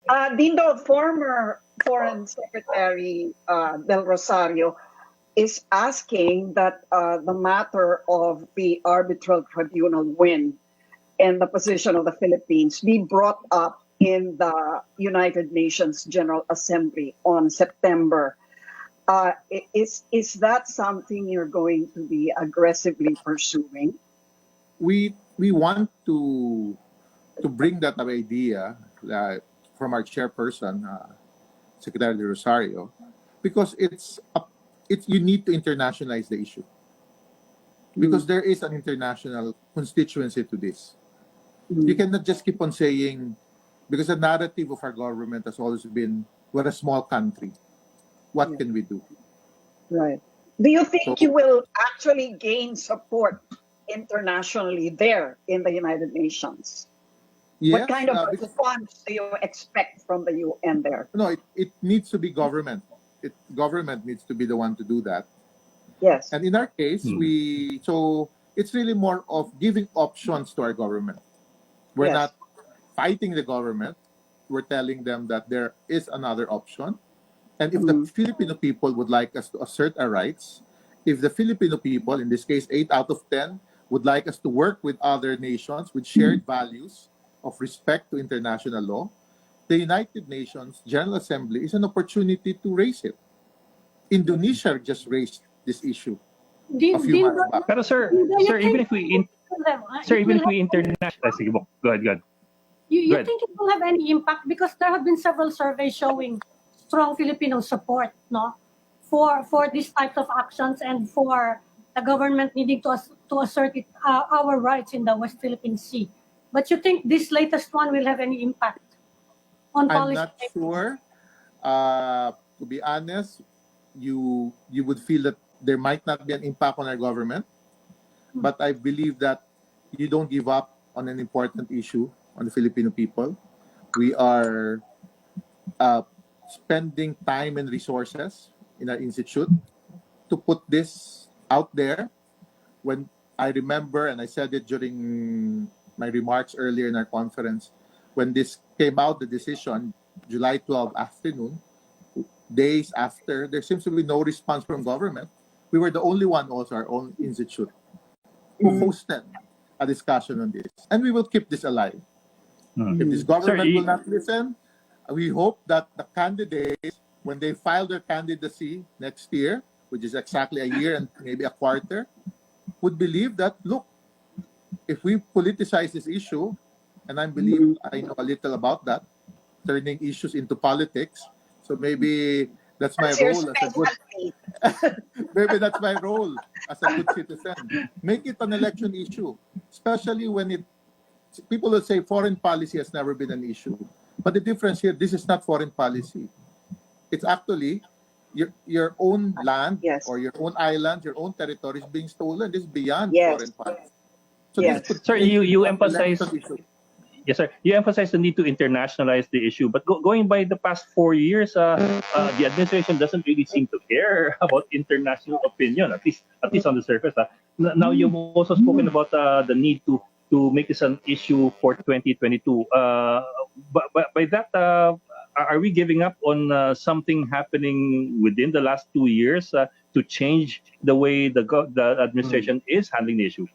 Dindo, former Foreign Secretary Del Rosario is asking that the matter of the arbitral tribunal win and the position of the Philippines be brought up in the United Nations General Assembly on September. Is that something you're going to be aggressively pursuing? We want to bring that idea from our chairperson, Secretary De Rosario, because you need to internationalize the issue, because there is an international constituency to this. You cannot just keep on saying, because the narrative of our government has always been, we're a small country. What can we do? Right. Do you think you will actually gain support internationally there in the United Nations? Yes, what kind of response do you expect from the UN there? No, it needs to be government. Government needs to be the one to do that. Yes. And in our case, so it's really more of giving options to our government. We're not fighting the government. We're telling them that there is another option. And if the Filipino people would like us to assert our rights, if the Filipino people, in this case 8 out of 10, would like us to work with other nations with shared values of respect to international law, the United Nations General Assembly is an opportunity to raise it. Indonesia just raised this issue a few months back. Pero sir, even if we internationalize, go ahead. You think it will have any impact? Because there have been several surveys showing strong Filipino support, no, for these types of actions and for the government needing to assert our rights in the West Philippine Sea. But you think this latest one will have any impact on policy? I'm not sure. To be honest, you would feel that there might not be an impact on our government, but I believe that you don't give up on an important issue on the Filipino people. We are spending time and resources in our institute to put this out there. When I remember, and I said it during my remarks earlier in our conference, when this came out, the decision, July 12 afternoon, days after, there seems to be no response from government. We were the only one, also our own institute, who hosted a discussion on this. And we will keep this alive. If this government will not listen, we hope that the candidates, when they file their candidacy next year, which is exactly a year and maybe a quarter, would believe that, look, if we politicize this issue, and I believe I know a little about that, turning issues into politics, so maybe that's my role as a good maybe that's my role as a good citizen. Make it an election issue, especially when people will say foreign policy has never been an issue. But the difference here, this is not foreign policy. It's actually your own land or your own island, your own territory is being stolen. This is beyond foreign policy. So sir, you emphasize. Yes, sir. You emphasize the need to internationalize the issue, but going by the past 4 years, the administration doesn't really seem to care about international opinion, at least on the surface. Now you've also spoken about the need to make this an issue for 2022. But by that, are we giving up on something happening within the last 2 years to change the way the administration is handling the issue?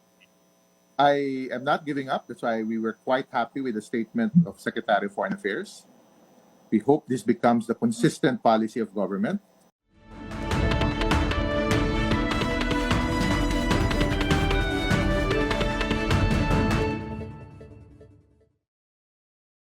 I am not giving up. That's why we were quite happy with the statement of Secretary of Foreign Affairs. We hope this becomes the consistent policy of government.